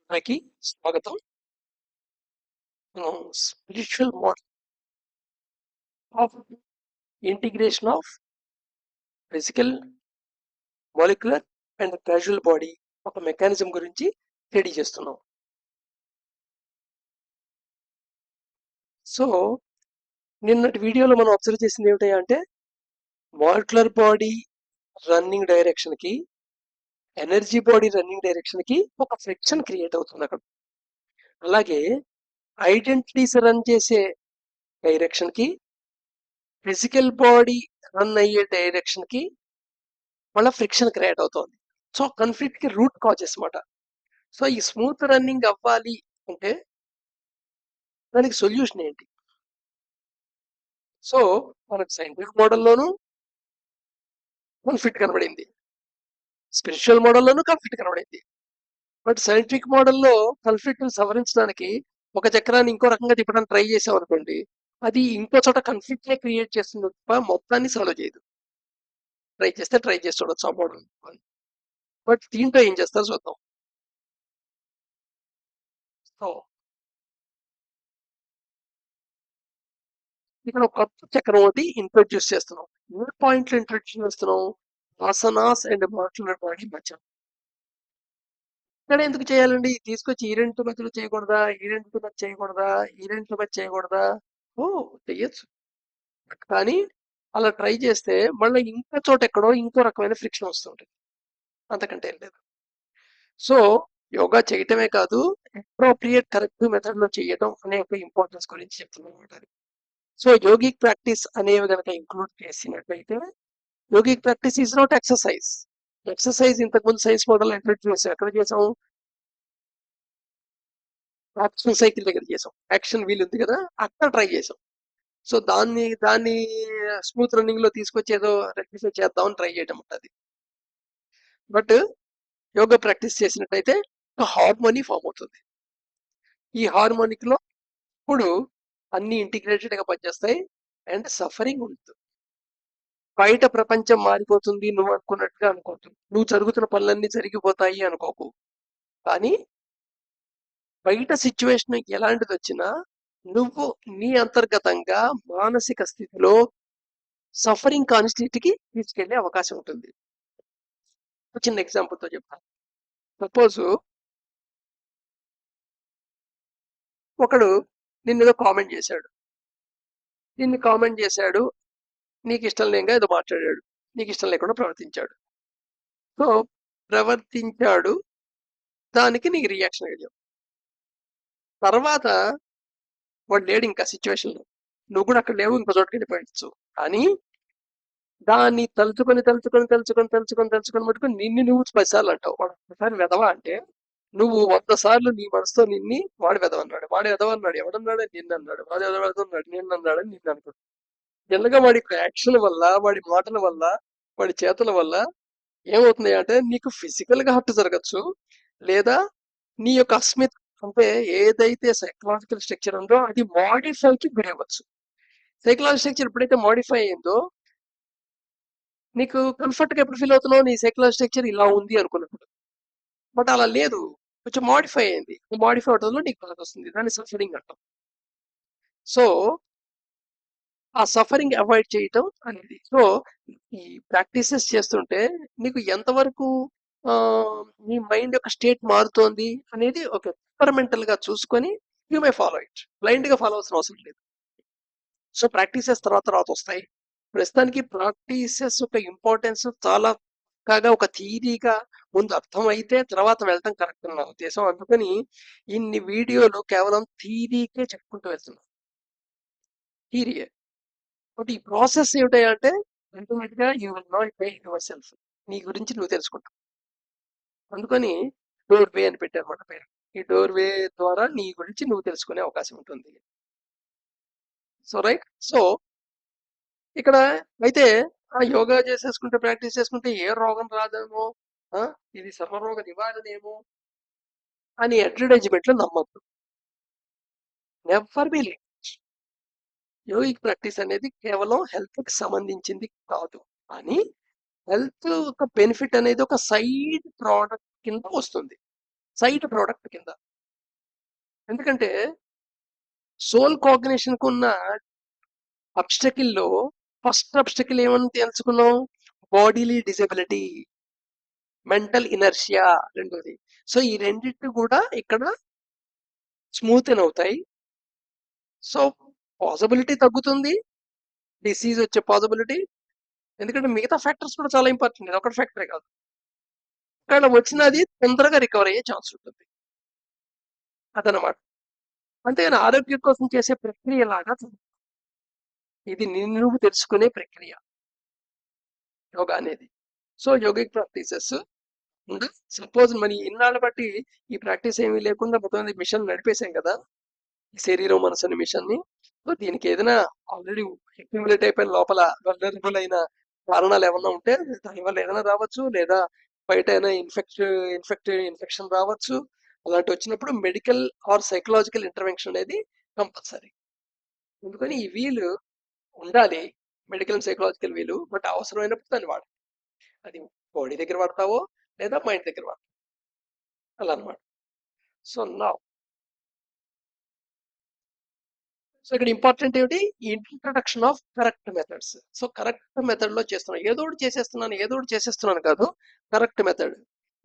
మనకి స్వాగతం. మనం spiritual model of integration of physical, molecular and casual body ఒక మెకానిజం గురించి స్టడీ చేస్తున్నాం. సో నిన్నటి వీడియోలో మనం అబ్జర్వ్ చేసింది ఏమిటి అంటే మాలిక్యులర్ బాడీ రన్నింగ్ డైరెక్షన్ కి, ఎనర్జీ బాడీ రన్నింగ్ డైరెక్షన్ కి ఒక ఫ్రిక్షన్ క్రియేట్ అవుతుంది అక్కడ. అలాగే ఐడెంటిటీస్ రన్ చేసే డైరెక్షన్ కి, ఫిజికల్ బాడీ రన్ అయ్యే డైరెక్షన్ కి మళ్ళీ ఫ్రిక్షన్ క్రియేట్ అవుతుంది. సో కన్ఫ్లిక్ట్ కి రూట్ కాజెస్ మాట. సో ఈ స్మూత్ రన్నింగ్ అవ్వాలి అంటే దానికి సొల్యూషన్ ఏంటి? సో మనకు సైంటిఫిక్ మోడల్లోనూ కాన్ఫ్లిక్ట్ కనబడింది, స్పిరిచువల్ మోడల్లోనూ కాన్ఫ్లిక్ట్ కనబడింది. బట్ సైంటిఫిక్ మోడల్లో కాన్ఫ్లిక్ట్ సవరించడానికి ఒక చక్రాన్ని ఇంకో రకంగా తిప్పడానికి ట్రై చేసాం అనుకోండి, అది ఇంకో చోట కాన్ఫ్లిక్ట్ క్రియేట్ చేస్తుంది తప్ప మొత్తాన్ని సాల్వ్ చేయదు. ట్రై చేసి చూడొచ్చు ఆ మోడల్. బట్ దీంట్లో ఏం చేస్తారు చూద్దాం. సో ఇక్కడ ఒక కొత్త చక్రం ఒకటి ఇంట్రొడ్యూస్ చేస్తున్నాం. ఏ పాయింట్లు ఇంట్రొడ్యూస్ చేస్తున్నాం? ఆసనాస్ అండ్ మాలిక్యులర్ బాడీ మధ్య. ఇక్కడ ఎందుకు చేయాలండి? తీసుకొచ్చి ఈ రెండు మధ్యలో చేయకూడదా, ఈ రెండు మధ్య చేయకూడదా, ఈ రెండు మధ్య చేయకూడదా? ఓ చెయ్యొచ్చు. కానీ అలా ట్రై చేస్తే మళ్ళీ ఇంకా చోట ఎక్కడో ఇంకో రకమైన ఫ్రిక్షన్ వస్తుంటుంది, అంతకంటే ఏం లేదు. సో యోగా చేయటమే కాదు, అప్రోప్రియేట్ కరెక్ట్ మెథడ్ లో చేయటం అనే ఒక ఇంపార్టెన్స్ గురించి చెప్తున్నాం అనమాట. సో యోగిక్ ప్రాక్టీస్ అనేవి కనుక ఇంక్లూడ్ చేసినట్లయితే, yogic practice is not exercise. Exercise ఇంతకుముందు సైన్స్ మోడల్ ఇంట్రొడ్యూస్ చేసాం. ఎక్కడ చేసాం? యాక్షన్ సైకిల్ దగ్గర చేసాం. యాక్షన్ వీల్ ఉంది కదా, అక్కడ ట్రై చేసాం. సో దాన్ని స్మూత్ రన్నింగ్ లో తీసుకొచ్చి ఏదో రెక్టిఫై చేద్దామని ట్రై చేయడం ఉంటుంది. బట్ యోగా ప్రాక్టీస్ చేసినట్టయితే ఒక హార్మోనీ ఫామ్ అవుతుంది. ఈ హార్మోనిక్ లో ఇప్పుడు అన్ని ఇంటిగ్రేటెడ్ గా పనిచేస్తాయి అండ్ సఫరింగ్ ఉంటుంది. బయట ప్రపంచం మారిపోతుంది నువ్వు అనుకున్నట్టుగా అనుకోవద్దు. నువ్వు జరుగుతున్న పనులన్నీ జరిగిపోతాయి అనుకోకు. కానీ బయట సిచ్యువేషన్ ఎలాంటిది వచ్చినా నువ్వు నీ అంతర్గతంగా మానసిక స్థితిలో సఫరింగ్ కాన్స్టిట్యూట్కి తీసుకెళ్లే అవకాశం ఉంటుంది. చిన్న ఎగ్జాంపుల్తో చెప్తాను. సపోజ్ ఒకడు నిన్నేదో కామెంట్ చేశాడు, నీకు ఇష్టం లేక ఏదో మాట్లాడాడు, నీకు ఇష్టం లేకుండా ప్రవర్తించాడు. సో ప్రవర్తించాడు, దానికి నీకు రియాక్షన్ అయ్యావు. తర్వాత వాడు లేడు ఇంకా సిచ్యువేషన్ లో, నువ్వు కూడా అక్కడ లేవు, ఇంకో చోటుకి వెళ్ళిపోయచ్చు. కానీ దాన్ని తలుచుకొని మటుకు నిన్ను నువ్వు 10 సార్లు అంటావు. వాడు ఒకసారి వెధవా అంటే నువ్వు 100 సార్లు నీ మనసుతో నిన్ని వాడు వెధవ అన్నాడు, ఎవడన్నాడు నిన్ను అన్నాడు, వాడు ఎవడన్నాడు నిన్ను అన్నాడని నిన్ను అనుకుంటాడు. జనరల్గా వాడి యాక్షన్ వల్ల, వాడి మాటల వల్ల, వాడి చేతుల వల్ల ఏమవుతుంది అంటే నీకు ఫిజికల్ గా హర్ట్ జరగచ్చు, లేదా నీ యొక్క అస్మిత్ అంటే ఏదైతే సైకలాజికల్ స్ట్రక్చర్ ఉందో అది మాడిఫైకి గురవ్వచ్చు. సైకలాజికల్ స్ట్రక్చర్ ఎప్పుడైతే మాడిఫై అయిందో నీకు కంఫర్ట్ గా ఎప్పుడు ఫీల్ అవుతున్నావు? నీ సైకలాజికల్ స్ట్రక్చర్ ఇలా ఉంది అనుకున్నప్పుడు. బట్ అలా లేదు, కొంచెం మాడిఫై అయింది. మాడిఫై అవడంలో నీకు బాధ వస్తుంది, దాన్ని సఫరింగ్ అంటాం. సో ఆ సఫరింగ్ అవాయిడ్ చేయటం అనేది. సో ఈ ప్రాక్టీసెస్ చేస్తుంటే నీకు ఎంతవరకు నీ మైండ్ యొక్క స్టేట్ మారుతోంది అనేది ఒక ఎక్స్పెరిమెంటల్ గా చూసుకొని you may follow it. Blind గా ఫాలో అవసరం అవసరం లేదు. సో ప్రాక్టీసెస్ తర్వాత వస్తాయి. ప్రస్తుతానికి ప్రాక్టీసెస్ యొక్క ఇంపార్టెన్స్ చాలా కాగా ఒక థియరీగా ముందు అర్థమైతే తర్వాత వెళ్ళటం కరెక్ట్ నా ఉద్దేశం. అందుకని ఇన్ని వీడియోలు కేవలం థియరీకే చెప్పుకుంటూ వెళ్తున్నాం, థియరీయే. బట్ ఈ ప్రాసెస్ ఏమిటంటే అల్టిమేట్ గా you will not by your self. నీ గురించి నువ్వు తెలుసుకుంటావు. అందుకని డోర్ వే అని పెట్టారన్నమాట పేరు. ఈ డోర్ వే ద్వారా నీ గురించి నువ్వు తెలుసుకునే అవకాశం ఉంటుంది. So right. సో ఇక్కడ అయితే ఆ యోగా చేసేసుకుంటే, ప్రాక్టీస్ చేసుకుంటే ఏ రోగం రాదేమో, ఇది సర్వరోగ నివారణేమో అని అడ్వర్టైజ్మెంట్లు నమ్మద్దు. Never be late. Yogic practice అనేది కేవలం హెల్త్ కి సంబంధించింది కాదు, అని హెల్త్ ఒక బెనిఫిట్ అనేది ఒక సైడ్ ప్రోడక్ట్ కింద వస్తుంది. సైడ్ ప్రోడక్ట్ కింద. ఎందుకంటే సోల్ కాగ్నిషన్ కు ఉన్న అబ్స్టకిల్ లో ఫస్ట్ అబ్స్టకిల్ ఏమని తెలుసుకున్నాం? బాడీలీ డిజబిలిటీ, మెంటల్ ఇనర్షియా రెండోది. సో ఈ రెండింటి కూడా ఇక్కడ స్మూత్ అవుతాయి. సో పాసిబిలిటీ తగ్గుతుంది, డిసీజ్ వచ్చే పాసిబిలిటీ. ఎందుకంటే మిగతా ఫ్యాక్టర్స్ కూడా చాలా ఇంపార్టెంట్, ఇది ఒకటి ఫ్యాక్టరే కాదు. ఒకవేళ వచ్చినది తొందరగా రికవర్ అయ్యే ఛాన్స్ ఉంటుంది అదనమాట. అంతేగాని ఆరోగ్యం కోసం చేసే ప్రక్రియ లాగా ఇది నిన్ను నువ్వు తెలుసుకునే ప్రక్రియ యోగా అనేది. సో యోగిక్ ప్రాక్టీసెస్ సపోజ్ మరి ఇన్నాళ్ళ బట్టి ఈ ప్రాక్టీస్ ఏమీ లేకుండా మొత్తం మిషన్ నడిపేశాం కదా, ఈ శరీరం మనసు అనే మిషన్ ని. సో దీనికి ఏదైనా ఆల్రెడీ అక్యుములేట్ అయిపోయిన లోపల వల్నరబుల్ అయిన కారణాలు ఏమన్నా ఉంటే దానివల్ల ఏదైనా రావచ్చు, లేదా బయట అయినా ఇన్ఫెక్షన్ రావచ్చు. అలాంటి వచ్చినప్పుడు మెడికల్ ఆర్ సైకలాజికల్ ఇంటర్వెన్షన్ అనేది కంపల్సరీ. ఎందుకని ఈ వీలు ఉండాలి, మెడికల్ అండ్ సైకలాజికల్ వీలు. బట్ అవసరమైనప్పుడు దాన్ని వాడాలి. అది బాడీ దగ్గర వాడతావో లేదా మైండ్ దగ్గర వాడతావు, అలా అనమాట. సో నా సో ఇక్కడ ఇంపార్టెంట్ ఏమిటి? Introduction of correct methods. So correct method లో చేస్తున్నాను, ఏదో ఒకటి చేసేస్తున్నాను కాదు, కరెక్ట్ మెథడ్.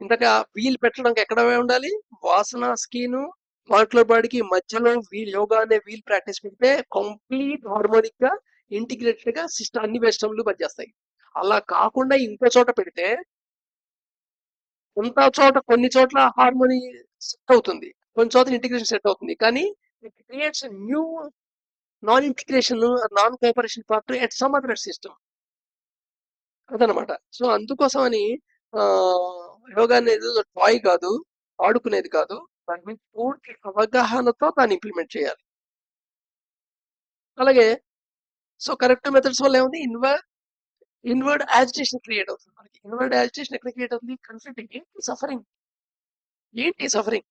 ఇంతగా వీల్ పెట్టడానికి ఎక్కడ ఉండాలి? వాసన స్కీను మాలిక్యులర్ బాడీకి మధ్యలో వీల్, యోగా అనే వీల్ ప్రాక్టీస్ పెడితే కంప్లీట్ హార్మోనిక్ గా ఇంటిగ్రేటెడ్ గా సిస్టమ్ అన్ని సిస్టమ్లు పనిచేస్తాయి. అలా కాకుండా ఇంకో చోట పెడితే కొన్ని చోట్ల హార్మోని సెట్ అవుతుంది, కొన్ని చోట్ల ఇంటిగ్రేషన్ సెట్ అవుతుంది, కానీ it creates new non integration, non cooperation part at some other system అదనమాట. సో అందుకోసం అని యోగా అనేది టాయ్ కాదు, ఆడుకునేది కాదు. దాని మీద పూర్తి అవగాహనతో దాన్ని ఇంప్లిమెంట్ చేయాలి. అలాగే సో కరెక్ట్ మెథడ్స్ వల్ల ఏముంది? ఇన్వర్డ్ యాజిటేషన్ క్రియేట్ అవుతుంది. మనకి ఇన్వర్డ్ యాజిటేషన్ ఎక్కడ క్రియేట్ అవుతుంది? Conflict, suffering. ఏంటి suffering?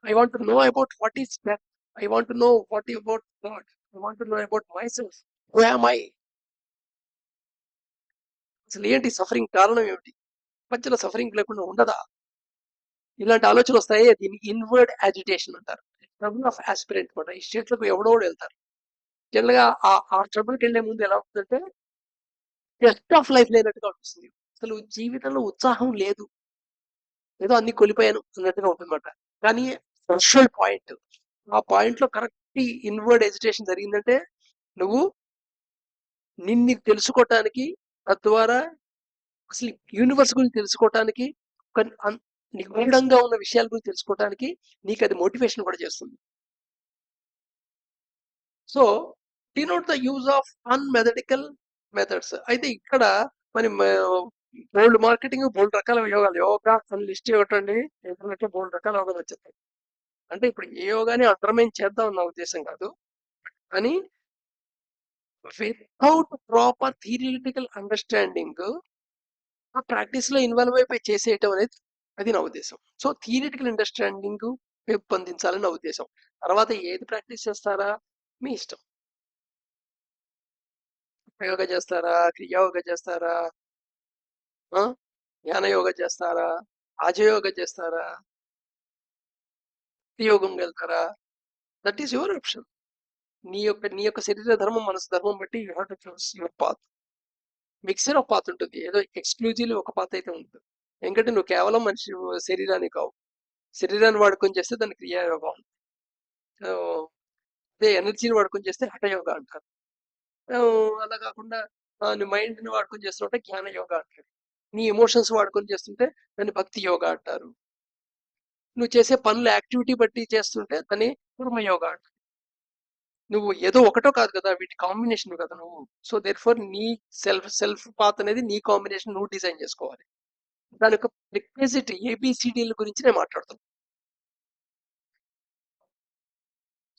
I want to know about what is death. I want to know what about God. I want to know about myself. Who am I? అసలు ఏంటి suffering? కారణం ఏమిటి? మధ్యలో suffering లేకుండా ఉండదా? ఇలాంటి ఆలోచనలు వస్తాయి. దీన్ని ఇన్వర్డ్ యాజిటేషన్ అంటారు. ట్రబుల్ ఆఫ్ ఆస్పిరెంట్ అనమాట. ఈ స్టేట్లకు ఎవడో వెళ్తారు. జనరల్ గా ఆ ట్రబుల్కి వెళ్లే ముందు ఎలా ఉంటుందంటే టెస్ట్ ఆఫ్ లైఫ్ లేనట్టుగా అనిపిస్తుంది. అసలు జీవితంలో ఉత్సాహం లేదు, ఏదో అన్ని కోల్పోయాను అన్నట్టుగా ఉంటుందన్నమాట. కానీ థ్రెషోల్డ్ పాయింట్, ఆ పాయింట్ లో కరెక్ట్ ఇన్వర్డ్ ఎజిటేషన్ జరిగిందంటే నువ్వు నిన్ను తెలుసుకోవటానికి, తద్వారా అసలు యూనివర్స్ గురించి తెలుసుకోవటానికి, నిగూఢంగా ఉన్న విషయాల గురించి తెలుసుకోవటానికి నీకు అది మోటివేషన్ కూడా చేస్తుంది. So denote the use of unmethodical methods. అయితే ఇక్కడ మరి బోల్డ్ మార్కెటింగ్, బోల్డ్ రకాల యోగాలు, యోగా అని లిస్ట్ ఇవ్వటండి ఇంటర్నెట్ లో బోల్డ్ రకాల యోగాలు వచ్చేస్తాయి. అంటే ఇప్పుడు ఏ యోగాని అండర్మైన్ చేద్దాం నా ఉద్దేశం కాదు, కానీ వితౌట్ ప్రాపర్ థియరిటికల్ అండర్స్టాండింగ్ ఆ ప్రాక్టీస్ లో ఇన్వాల్వ్ అయిపోయి చేసేయటం అనేది అది నా ఉద్దేశం. సో థియరిటికల్ అండర్స్టాండింగ్ పెంపొందించాలని నా ఉద్దేశం. తర్వాత ఏది ప్రాక్టీస్ చేస్తారా మీ ఇష్టం. యోగా చేస్తారా, క్రియాయోగా చేస్తారా, ధ్యాన యోగా చేస్తారా, రాజయోగా చేస్తారా, యోగం వెళ్తారా, దట్ ఈస్ యువర్ ఆప్షన్. నీ యొక్క శరీర ధర్మం, మనసు ధర్మం బట్టి you have to choose your path. Mixer of path ఉంటుంది, ఏదో ఎక్స్క్లూజివ్ ఒక పాత్ అయితే ఉంటుంది. ఎందుకంటే నువ్వు కేవలం మనిషి శరీరాన్ని కావు, శరీరాన్ని వాడుకొని చేస్తే దాన్ని క్రియాయోగం, అదే ఎనర్జీని వాడుకొని చేస్తే హఠయోగా అంటారు. అలా కాకుండా నీ మైండ్ని వాడుకొని చేస్తుంటే జ్ఞాన యోగా అంటారు. నీ ఎమోషన్స్ వాడుకొని చేస్తుంటే దాన్ని భక్తి యోగా అంటారు. నువ్వు చేసే పనులు యాక్టివిటీ బట్టి చేస్తుంటే దాన్ని కర్మయోగా అంటారు. నువ్వు ఏదో ఒకటో కాదు కదా, వీటి కాంబినేషన్ కదా నువ్వు. సో దేర్ ఫోర్ నీ సెల్ఫ్ పాత్ అనేది నీ కాంబినేషన్ నువ్వు డిజైన్ చేసుకోవాలి. దాని యొక్క రిక్విజిట్ ఏబిసిడీల గురించి నేను మాట్లాడుతాను.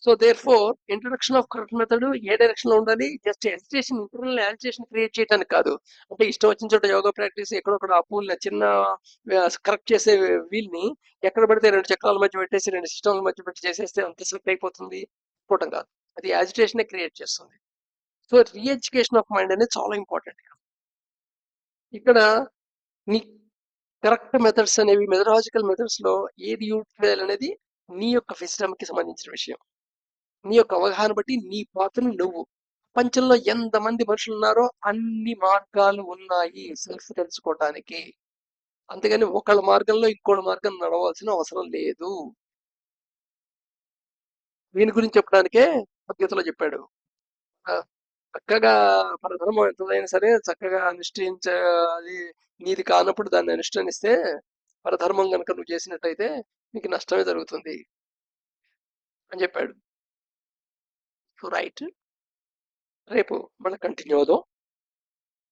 So therefore introduction of correct method ఏ డైరెక్షన్ లో ఉండాలి? Just agitation, internal agitation create చేయడానికి కాదు. అంటే ఇష్టం వచ్చిన చోట యోగా ప్రాక్టీస్ ఎక్కడొక్కడ ఆ పూల్ చిన్న కరెక్ట్ చేసే వీల్ ని ఎక్కడ పడితే 2 చక్రాల మధ్య పెట్టేసి 2 సిస్టమ్ల మధ్య పెట్టి చేసేస్తే అంత సెలెక్ట్ అయిపోతుంది అనుకోవటం కాదు, అది యాజిటేషన్ క్రియేట్ చేస్తుంది. సో రీఎడ్యుకేషన్ ఆఫ్ మైండ్ అనేది చాలా ఇంపార్టెంట్. ఇక్కడ నీ కరెక్ట్ మెథడ్స్ అనేవి మెథడాలజికల్ మెథడ్స్ లో ఏది యూజ్ చేయాలనేది నీ యొక్క విజ్డమ్ కి సంబంధించిన విషయం. నీ యొక్క అవగాహన బట్టి నీ పాత్రను నువ్వు. ప్రపంచంలో ఎంతమంది మనుషులు ఉన్నారో అన్ని మార్గాలు ఉన్నాయి సెల్ఫ్ తెలుసుకోవటానికి. అంతేగాని ఒకళ్ళ మార్గంలో ఇంకోళ్ళ మార్గం నడవాల్సిన అవసరం లేదు. దీని గురించి చెప్పడానికే భగవద్గీతలో చెప్పాడు. ఆ, చక్కగా పరధర్మం ఎంతదైనా సరే చక్కగా అది నీది కానప్పుడు దాన్ని అనుష్ఠానిస్తే పరధర్మం కనుక నువ్వు చేసినట్టయితే నీకు నష్టమే జరుగుతుంది అని చెప్పాడు. సో రైట్, రేపు మనం కంటిన్యూ అవుదాం.